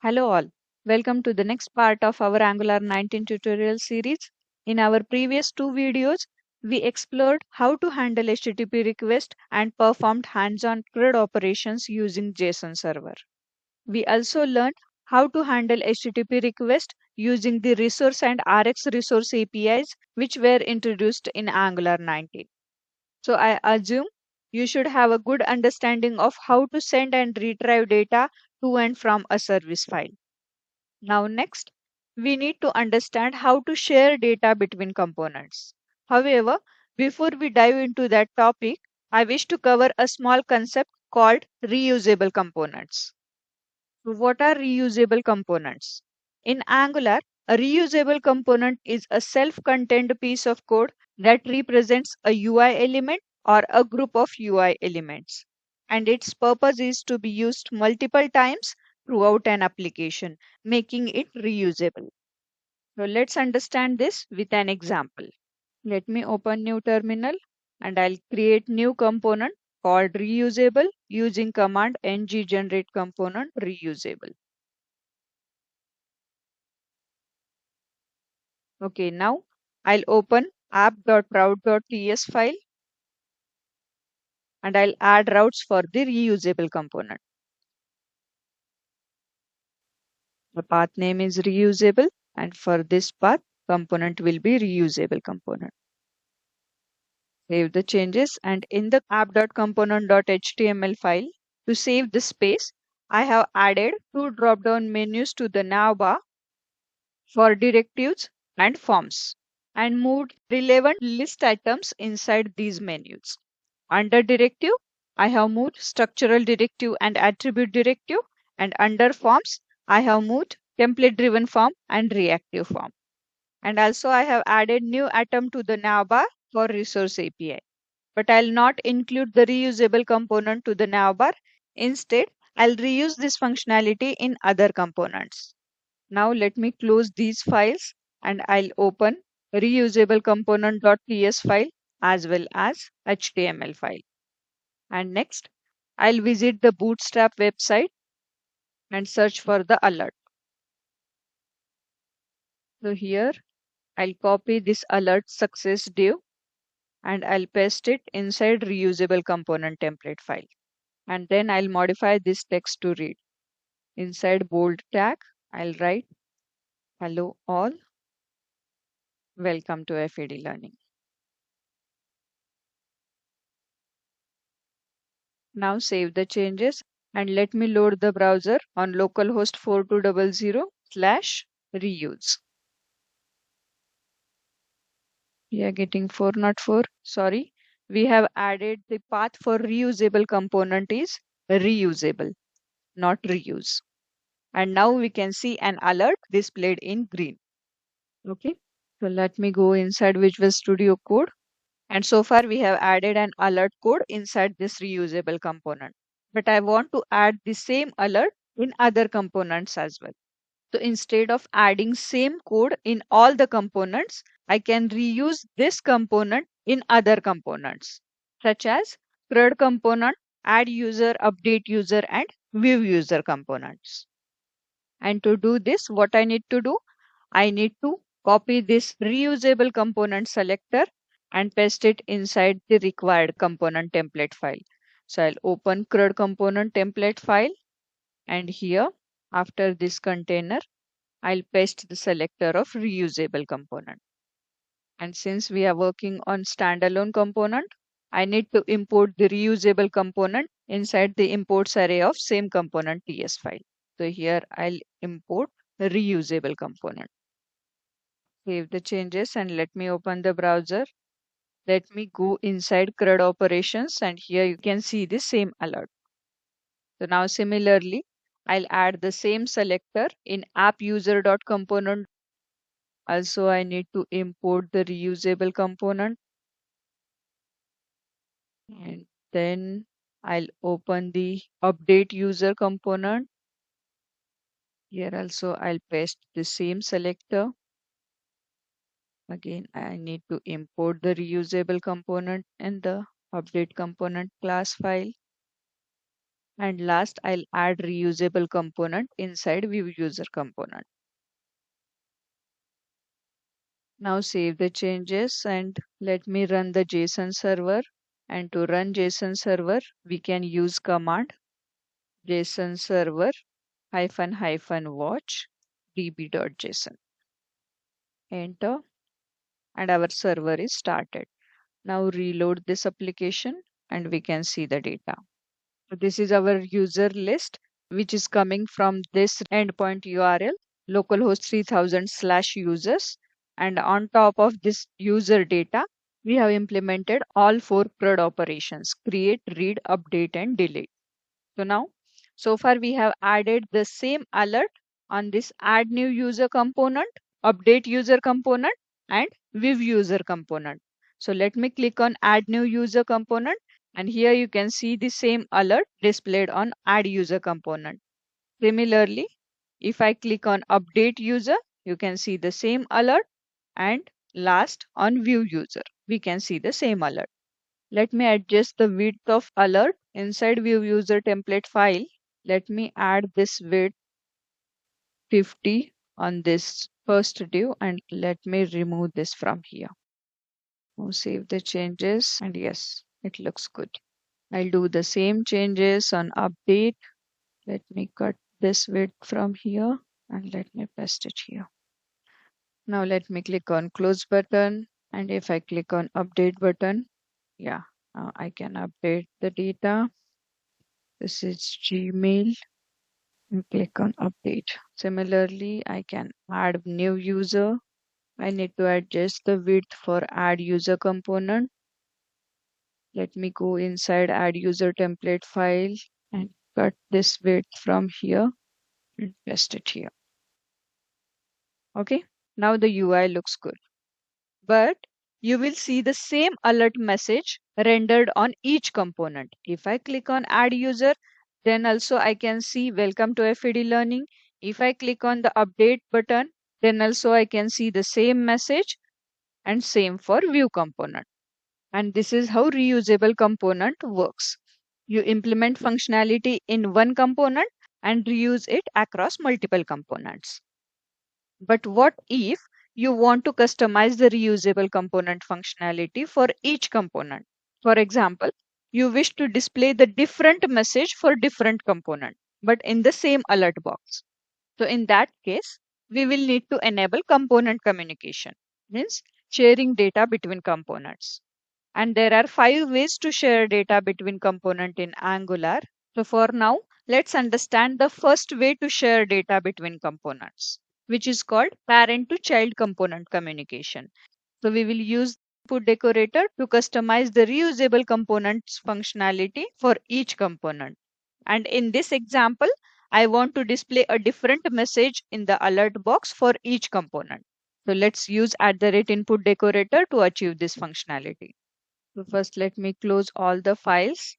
Hello all. Welcome to the next part of our Angular 19 tutorial series. In our previous two videos, we explored how to handle HTTP request and performed hands-on CRUD operations using JSON server. We also learned how to handle HTTP request using the resource and Rx resource APIs which were introduced in Angular 19. So I assume you should have a good understanding of how to send and retrieve data to and from a service file. Now, next, we need to understand how to share data between components. However, before we dive into that topic, I wish to cover a small concept called reusable components. So what are reusable components? In Angular, a reusable component is a self-contained piece of code that represents a UI element or a group of UI elements. And its purpose is to be used multiple times throughout an application, making it reusable. So let's understand this with an example. Let me open new terminal and I'll create new component called reusable using command ng generate component reusable. Okay, now I'll open app.route.ts file and I'll add routes for the reusable component. The path name is reusable and for this path, component will be reusable component. Save the changes and in the app.component.html file, to save the space, I have added two drop-down menus to the navbar for directives and forms and moved relevant list items inside these menus. Under directive, I have moved structural directive and attribute directive, and under forms, I have moved template driven form and reactive form. And also I have added new atom to the navbar for resource API. But I'll not include the reusable component to the navbar. Instead, I'll reuse this functionality in other components. Now let me close these files and I'll open reusable component.ts file as well as HTML file. And next, I'll visit the Bootstrap website and search for the alert. So here, I'll copy this alert success div and I'll paste it inside reusable component template file. And then I'll modify this text to read. Inside bold tag, I'll write, hello all, welcome to FAD Learning. Now save the changes and let me load the browser on localhost 4200/reuse. We are getting 404. Sorry, we have added the path for reusable component is reusable, not reuse. And now we can see an alert displayed in green. Okay, so let me go inside Visual Studio Code. And so far we have added an alert code inside this reusable component. But I want to add the same alert in other components as well. So instead of adding same code in all the components, I can reuse this component in other components, such as CRUD component, add user, update user, and view user components. And to do this, what I need to do? I need to copy this reusable component selector and paste it inside the required component template file. So I'll open CRUD component template file and here after this container, I'll paste the selector of reusable component. And since we are working on standalone component, I need to import the reusable component inside the imports array of same component TS file. So here I'll import the reusable component. Save the changes and let me open the browser. Let me go inside CRUD operations and here you can see the same alert. So now similarly, I'll add the same selector in app_user.component. Also, I need to import the reusable component and then I'll open the update user component. Here also I'll paste the same selector. Again, I need to import the reusable component in the update component class file. And last, I'll add reusable component inside view user component. Now save the changes and let me run the JSON server. And to run JSON server, we can use command JSON server --watch db.json. Enter, and our server is started. Now reload this application and we can see the data. So this is our user list, which is coming from this endpoint URL, localhost 3000/users. And on top of this user data, we have implemented all four CRUD operations: create, read, update, and delete. So now, so far we have added the same alert on this add new user component, update user component, and view user component. So let me click on add new user component, and here you can see the same alert displayed on add user component. Similarly, if I click on update user, you can see the same alert, and last on view user, we can see the same alert. Let me adjust the width of alert inside view user template file. Let me add this width 50 on this first div, and let me remove this from here. Now save the changes, and yes, it looks good. I'll do the same changes on update. Let me cut this width from here and let me paste it here. Now let me click on close button, and if I click on update button, yeah, now I can update the data. This is Gmail, and click on update. Similarly, I can add new user. I need to adjust the width for add user component. Let me go inside add user template file and cut this width from here and paste it here. Okay, now the UI looks good. But you will see the same alert message rendered on each component. If I click on add user, then also I can see welcome to FAD learning. If I click on the update button, then also I can see the same message, and same for view component. And this is how reusable component works. You implement functionality in one component and reuse it across multiple components. But what if you want to customize the reusable component functionality for each component? For example, you wish to display the different message for different component, but in the same alert box. So in that case, we will need to enable component communication, means sharing data between components. And there are 5 ways to share data between component in Angular. So for now, let's understand the first way to share data between components, which is called parent to child component communication. So we will use input decorator to customize the reusable components functionality for each component. And in this example, I want to display a different message in the alert box for each component. So let's use @input decorator to achieve this functionality. So first let me close all the files,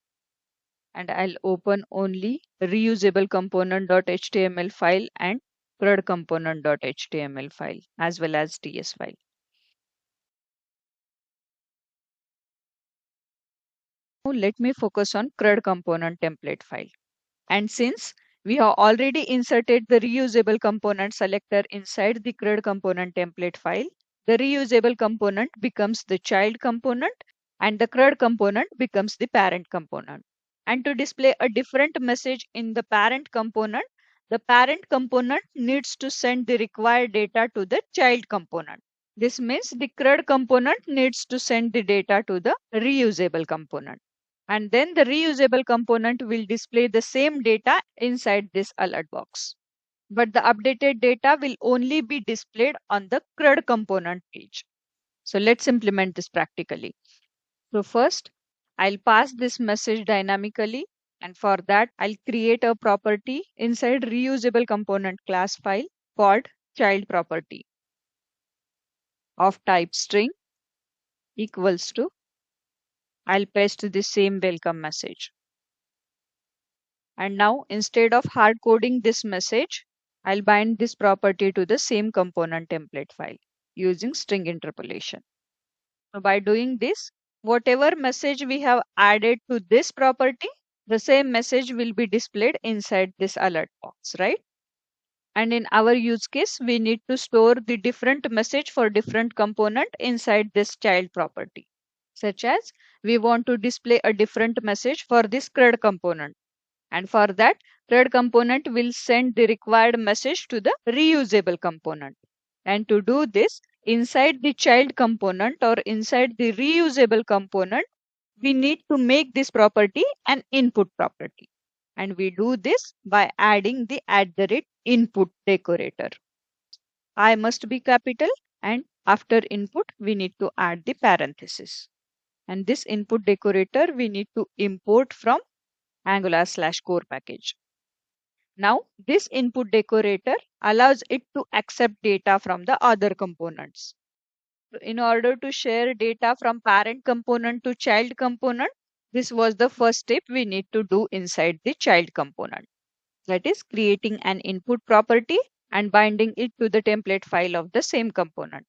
and I'll open only reusable component.html file and CRUD component.html file as well as ts file. Now let me focus on CRUD component template file. And since we have already inserted the reusable component selector inside the CRUD component template file, the reusable component becomes the child component and the CRUD component becomes the parent component. And to display a different message in the parent component, the parent component needs to send the required data to the child component. This means the CRUD component needs to send the data to the reusable component. And then the reusable component will display the same data inside this alert box. But the updated data will only be displayed on the CRUD component page. So let's implement this practically. So first, I'll pass this message dynamically. And for that, I'll create a property inside reusable component class file called child property of type string equals to, I'll paste the same welcome message. And now instead of hard coding this message, I'll bind this property to the same component template file using string interpolation. So by doing this, whatever message we have added to this property the same message will be displayed inside this alert box, right? And in our use case, we need to store the different message for different component inside this child property. Such as we want to display a different message for this CRUD component. And for that, CRUD component will send the required message to the reusable component. And to do this, inside the child component or inside the reusable component, we need to make this property an input property. And we do this by adding the @input decorator. I must be capital, and after input, we need to add the parenthesis. And this input decorator we need to import from Angular/core package. Now, this input decorator allows it to accept data from the other components. So in order to share data from parent component to child component, this was the first step we need to do inside the child component. That is creating an input property and binding it to the template file of the same component.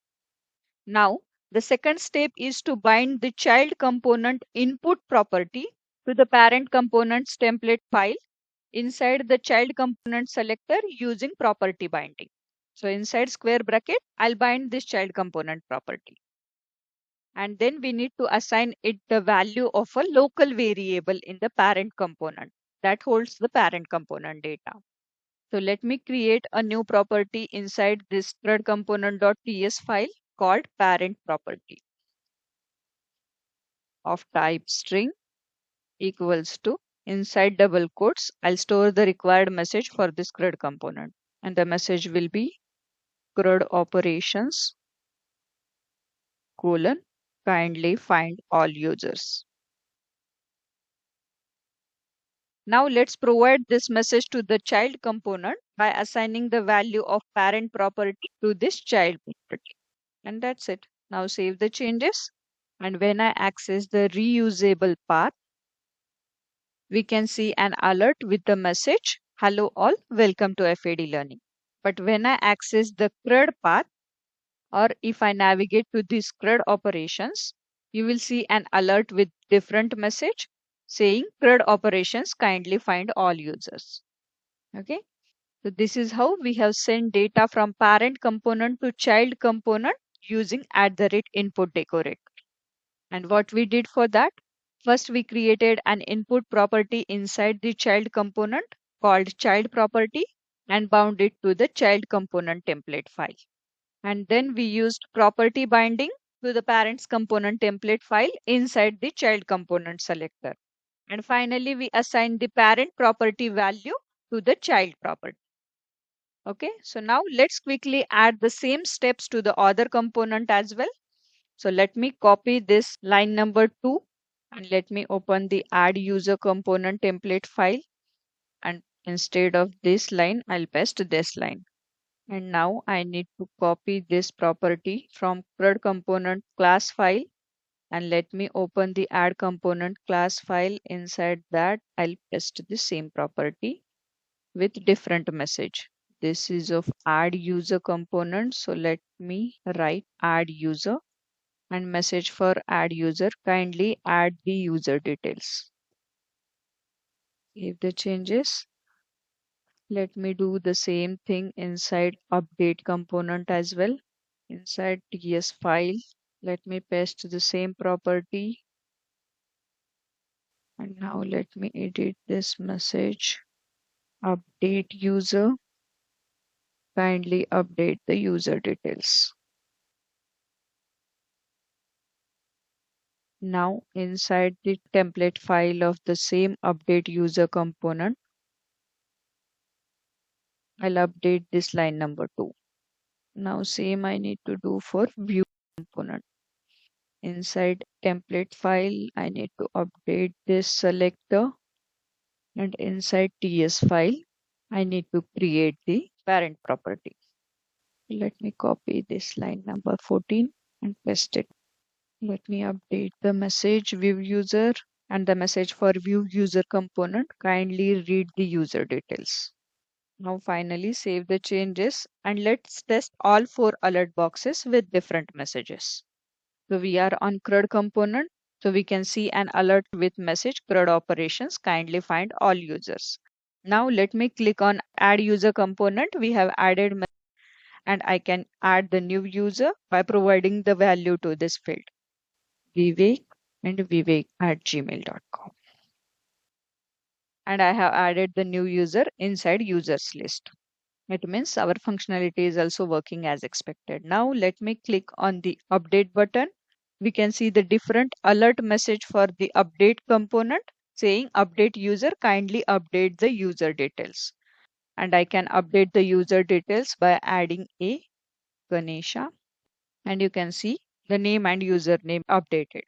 Now, the second step is to bind the child component input property to the parent component's template file inside the child component selector using property binding. So inside square bracket, I'll bind this child component property. And then we need to assign it the value of a local variable in the parent component that holds the parent component data. So let me create a new property inside this thread component.ts file called parent property of type string equals to, inside double quotes, I'll store the required message for this CRUD component. And the message will be CRUD operations colon kindly find all users. Now let's provide this message to the child component by assigning the value of parent property to this child property. And that's it. Now save the changes. And when I access the reusable path, we can see an alert with the message, "Hello all, welcome to FAD Learning." But when I access the CRUD path, or if I navigate to these CRUD operations, you will see an alert with different message saying CRUD operations kindly find all users. Okay. So this is how we have sent data from parent component to child component using @input decorator. And what we did for that? First, we created an input property inside the child component called child property and bound it to the child component template file. And then we used property binding to the parent's component template file inside the child component selector. And finally, we assigned the parent property value to the child property. Okay, so now let's quickly add the same steps to the other component as well. So let me copy this line number 2 and let me open the add user component template file. And instead of this line, I'll paste this line. And now I need to copy this property from CRUD component class file. And let me open the add component class file. Inside that, I'll paste the same property with different message. This is of add user component. So let me write add user and message for add user, kindly add the user details. Save the changes. Let me do the same thing inside update component as well. Inside TS file, let me paste the same property. And now let me edit this message. Update user, kindly update the user details. Now inside the template file of the same update user component, I'll update this line number 2. Now same I need to do for view component. Inside template file, I need to update this selector, and inside TS file, I need to create the parent property. Let me copy this line number 14 and paste it. Let me update the message view user and the message for view user component. Kindly read the user details. Now finally save the changes and let's test all 4 alert boxes with different messages. So we are on CRUD component. So we can see an alert with message CRUD operations kindly find all users. Now let me click on add user component. We have added and I can add the new user by providing the value to this field. Vivek and Vivek at gmail.com. And I have added the new user inside users list. It means our functionality is also working as expected. Now let me click on the update button. We can see the different alert message for the update component saying update user, kindly update the user details. And I can update the user details by adding a Ganesha, and you can see the name and username updated.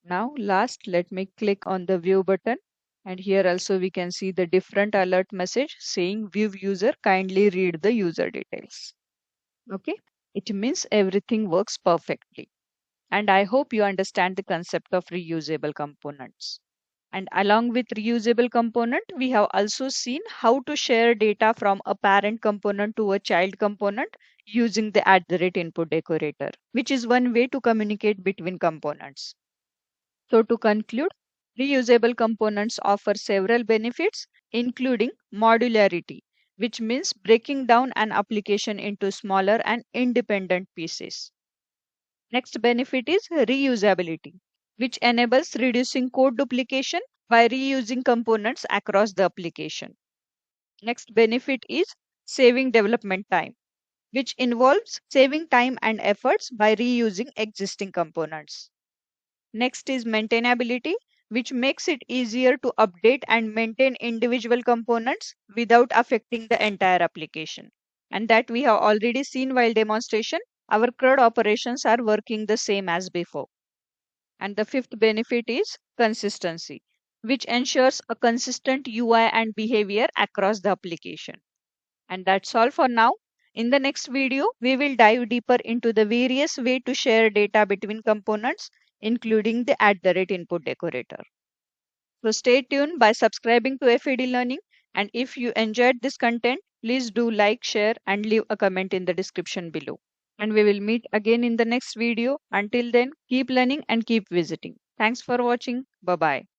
Now last, let me click on the view button, and here also we can see the different alert message saying view user, kindly read the user details. Okay, it means everything works perfectly. And I hope you understand the concept of reusable components. And along with reusable component, we have also seen how to share data from a parent component to a child component using the @input decorator, which is one way to communicate between components. So to conclude, reusable components offer several benefits, including modularity, which means breaking down an application into smaller and independent pieces. Next benefit is reusability, which enables reducing code duplication by reusing components across the application. Next benefit is saving development time, which involves saving time and efforts by reusing existing components. Next is maintainability, which makes it easier to update and maintain individual components without affecting the entire application. And that we have already seen while demonstration, our CRUD operations are working the same as before. And the fifth benefit is consistency, which ensures a consistent UI and behavior across the application. And that's all for now. In the next video, we will dive deeper into the various ways to share data between components, including the @input decorator. So stay tuned by subscribing to FAD Learning. And if you enjoyed this content, please do like, share, and leave a comment in the description below. And we will meet again in the next video. Until then, keep learning and keep visiting. Thanks for watching. Bye bye.